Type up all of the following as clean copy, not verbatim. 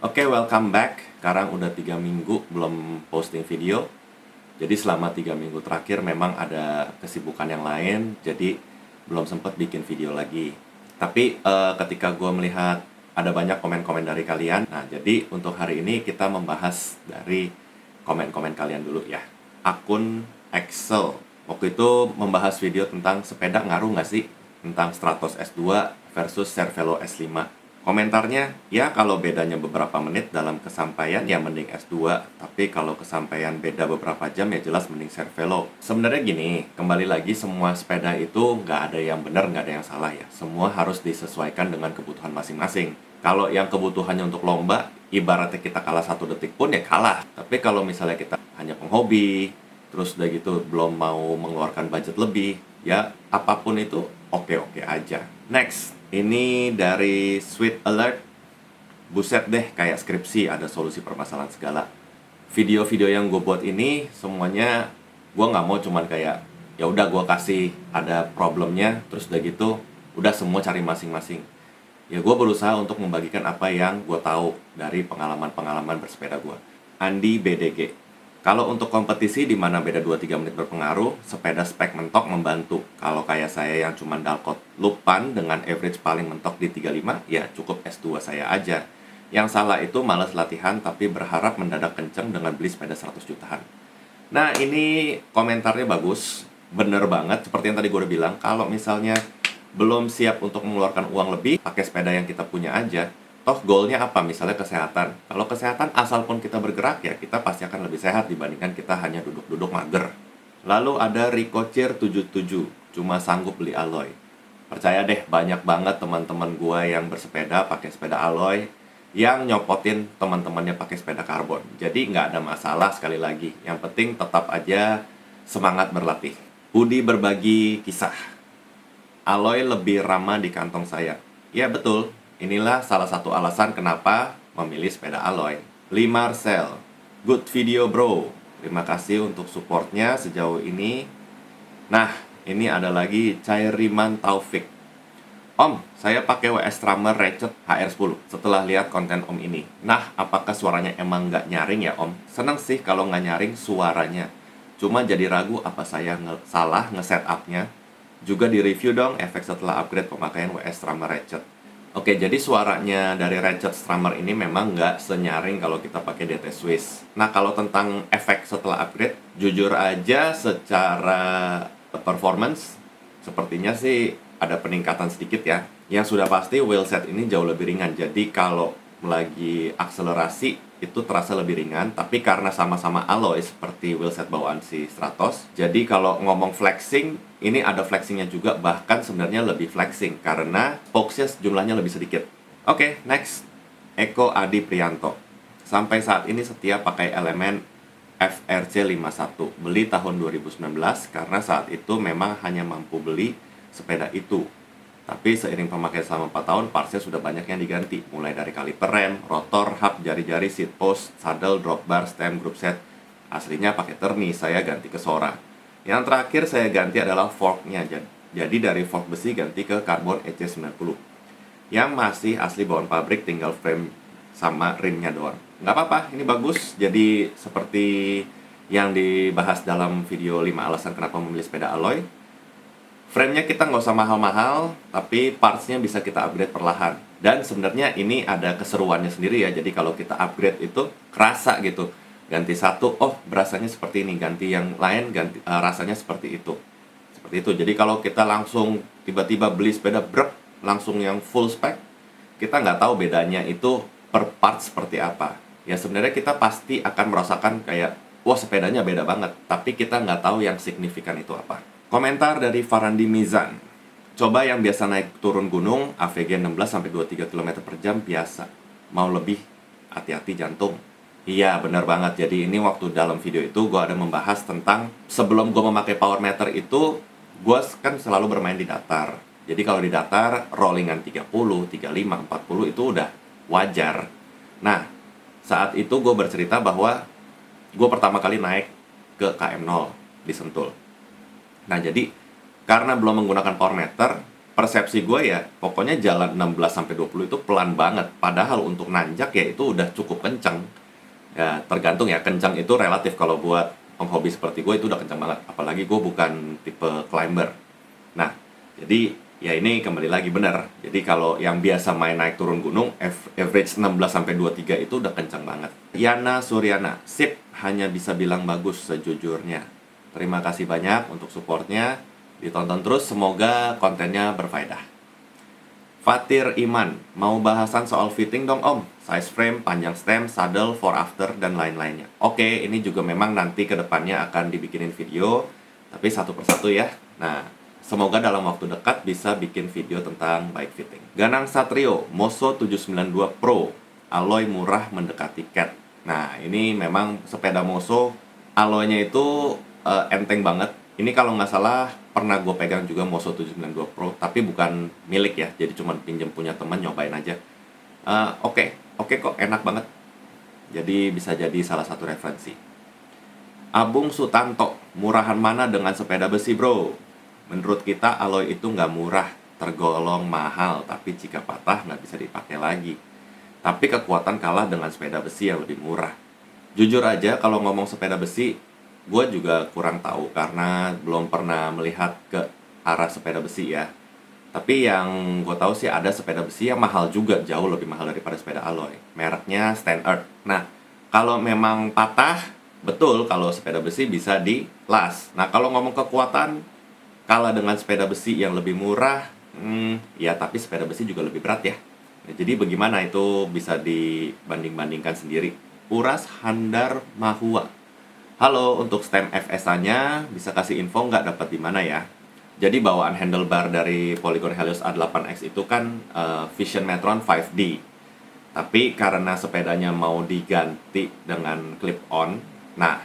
Oke, welcome back. Sekarang udah 3 minggu belum posting video. Jadi selama 3 minggu terakhir memang ada kesibukan yang lain, jadi belum sempat bikin video lagi. Tapi ketika gue melihat ada banyak komen-komen dari kalian, nah jadi untuk hari ini kita membahas dari komen-komen kalian dulu ya. Akun Excel waktu itu membahas video tentang sepeda ngaruh nggak sih tentang Stratos S2 versus Cervelo S5. Komentarnya, ya kalau bedanya beberapa menit dalam kesampaian ya mending S2, tapi kalau kesampaian beda beberapa jam ya jelas mending Cervelo. Sebenarnya gini, kembali lagi semua sepeda itu nggak ada yang benar, nggak ada yang salah ya. Semua harus disesuaikan dengan kebutuhan masing-masing. Kalau yang kebutuhannya untuk lomba, ibaratnya kita kalah 1 detik pun ya kalah. Tapi kalau misalnya kita hanya penghobi, terus udah gitu belum mau mengeluarkan budget lebih, ya apapun itu oke-oke aja. Next. Ini dari Sweet Alert. Buset deh, kayak skripsi, ada solusi permasalahan segala. Video-video yang gue buat ini semuanya gue nggak mau cuman kayak ya udah gue kasih ada problemnya, terus udah gitu udah semua cari masing-masing. Ya gue berusaha untuk membagikan apa yang gue tahu dari pengalaman-pengalaman bersepeda gue. Andi BDG. Kalau untuk kompetisi di mana beda 2-3 menit berpengaruh, sepeda spek mentok membantu. Kalau kayak saya yang cuma dalkot lupan dengan average paling mentok di 35, ya cukup S2 saya aja. Yang salah itu malas latihan tapi berharap mendadak kenceng dengan beli sepeda 100 jutaan. Nah ini komentarnya bagus, bener banget. Seperti yang tadi gue udah bilang, kalau misalnya belum siap untuk mengeluarkan uang lebih, pakai sepeda yang kita punya aja. Toh goalnya apa? Misalnya kesehatan. Kalau kesehatan asal pun kita bergerak ya kita pasti akan lebih sehat dibandingkan kita hanya duduk-duduk mager. Lalu ada Ricocir 77, cuma sanggup beli alloy. Percaya deh, banyak banget teman-teman gua yang bersepeda pakai sepeda alloy yang nyopotin teman-temannya pakai sepeda karbon. Jadi nggak ada masalah sekali lagi. Yang penting tetap aja semangat berlatih. Budi berbagi kisah. Alloy lebih ramah di kantong saya. Ya betul, inilah salah satu alasan kenapa memilih sepeda alloy. Lee Marcel, good video bro. Terima kasih untuk supportnya sejauh ini. Nah, ini ada lagi Cairiman Taufik. Om, saya pakai WS Strummer Ratchet HR10 setelah lihat konten Om ini. Nah, apakah suaranya emang nggak nyaring ya Om? Seneng sih kalau nggak nyaring suaranya. Cuma jadi ragu apa saya salah nge-setupnya. Juga di-review dong efek setelah upgrade pemakaian WS Strummer Ratchet. Oke, jadi suaranya dari Ratchet Strummer ini memang nggak senyaring kalau kita pakai DT Swiss. Nah, kalau tentang efek setelah upgrade, jujur aja secara performance, sepertinya sih ada peningkatan sedikit ya. Yang sudah pasti wheelset ini jauh lebih ringan. Jadi kalau lagi akselerasi itu terasa lebih ringan, tapi karena sama-sama alloy seperti wheelset bawaan si Stratos, jadi kalau ngomong flexing, ini ada flexingnya juga, bahkan sebenarnya lebih flexing karena spokesnya jumlahnya lebih sedikit. Oke, next. Eko Adi Prianto. Sampai saat ini setia pakai elemen FRC 51, beli tahun 2019 karena saat itu memang hanya mampu beli sepeda itu. Tapi seiring pemakaian selama 4 tahun, partsnya sudah banyak yang diganti. Mulai dari kaliper rem, rotor, hub, jari-jari, seat post, saddle, drop bar, stem, group set. Aslinya pakai Terni, saya ganti ke Sora. Yang terakhir saya ganti adalah forknya. Jadi dari fork besi ganti ke karbon EC90. Yang masih asli bawaan pabrik, tinggal frame sama rimnya doang. Nggak apa-apa, ini bagus. Jadi seperti yang dibahas dalam video 5 alasan kenapa memilih sepeda alloy. Frame-nya kita nggak usah mahal-mahal, tapi parts-nya bisa kita upgrade perlahan. Dan sebenarnya ini ada keseruannya sendiri ya, jadi kalau kita upgrade itu kerasa gitu. Ganti satu, oh berasanya seperti ini, ganti yang lain, rasanya seperti itu. Seperti itu, jadi kalau kita langsung tiba-tiba beli sepeda brek, langsung yang full spec, kita nggak tahu bedanya itu per part seperti apa. Ya sebenarnya kita pasti akan merasakan kayak, wah sepedanya beda banget, tapi kita nggak tahu yang signifikan itu apa. Komentar dari Farandi Mizan. Coba yang biasa naik turun gunung, AVG 16-23 km per jam biasa. Mau lebih, hati-hati jantung. Iya, benar banget. Jadi ini waktu dalam video itu gue ada membahas tentang sebelum gue memakai power meter itu, gue kan selalu bermain di datar. Jadi kalau di datar, rollingan 30, 35, 40 itu udah wajar. Nah, saat itu gue bercerita bahwa gue pertama kali naik ke KM0 di Sentul. Nah jadi karena belum menggunakan power meter, persepsi gue ya, pokoknya jalan 16-20 itu pelan banget. Padahal untuk nanjak ya itu udah cukup kencang. Ya tergantung ya, kencang itu relatif. Kalau buat penghobi seperti gue itu udah kencang banget. Apalagi gue bukan tipe climber. Nah, jadi ya ini kembali lagi benar. Jadi kalau yang biasa main naik turun gunung, average 16-23 itu udah kencang banget. Yana Suryana, sip, hanya bisa bilang bagus sejujurnya. Terima kasih banyak untuk supportnya. Ditonton terus, semoga kontennya berfaedah. Fatir Iman, mau bahasan soal fitting dong om? Size frame, panjang stem, saddle, for after, dan lain-lainnya. Oke, ini juga memang nanti kedepannya akan dibikinin video, tapi satu persatu ya. Nah, semoga dalam waktu dekat bisa bikin video tentang bike fitting. Ganang Satrio, Moso 792 Pro, alloy murah mendekati cat. Nah, ini memang sepeda Moso, alloynya itu enteng banget. Ini kalau nggak salah pernah gue pegang juga Moso 792 Pro, tapi bukan milik ya, jadi cuma pinjem punya teman, nyobain aja. Oke kok, enak banget. Jadi bisa jadi salah satu referensi. Abung Sutanto, murahan mana dengan sepeda besi bro? Menurut kita alloy itu nggak murah, tergolong mahal, tapi jika patah nggak bisa dipakai lagi. Tapi kekuatan kalah dengan sepeda besi yang lebih murah. Jujur aja kalau ngomong sepeda besi, gue juga kurang tahu karena belum pernah melihat ke arah sepeda besi ya. Tapi yang gue tahu sih ada sepeda besi yang mahal juga, jauh lebih mahal daripada sepeda alloy. Mereknya Stand Earth. Nah, kalau memang patah, betul kalau sepeda besi bisa dilas. Nah, kalau ngomong kekuatan, kalah dengan sepeda besi yang lebih murah, ya tapi sepeda besi juga lebih berat ya. Nah, jadi bagaimana itu bisa dibanding-bandingkan sendiri. Uras Handar Mahua. Halo, untuk stem FSA-nya bisa kasih info nggak dapat di mana ya? Jadi bawaan handlebar dari Polygon Helios A8X itu kan Vision Metron 5D. Tapi karena sepedanya mau diganti dengan clip-on, nah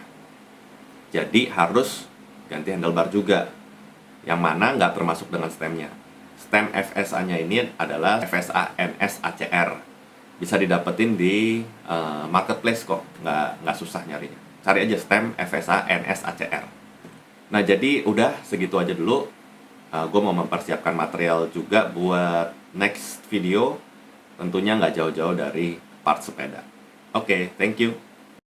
jadi harus ganti handlebar juga. Yang mana nggak termasuk dengan stemnya. Stem FSA-nya ini adalah FSA NS ACR. Bisa didapetin di marketplace kok, nggak susah nyarinya. Cari aja stem FSA NS ACR. Nah jadi udah segitu aja dulu. Gue mau mempersiapkan material juga buat next video. Tentunya nggak jauh-jauh dari part sepeda. Oke, thank you.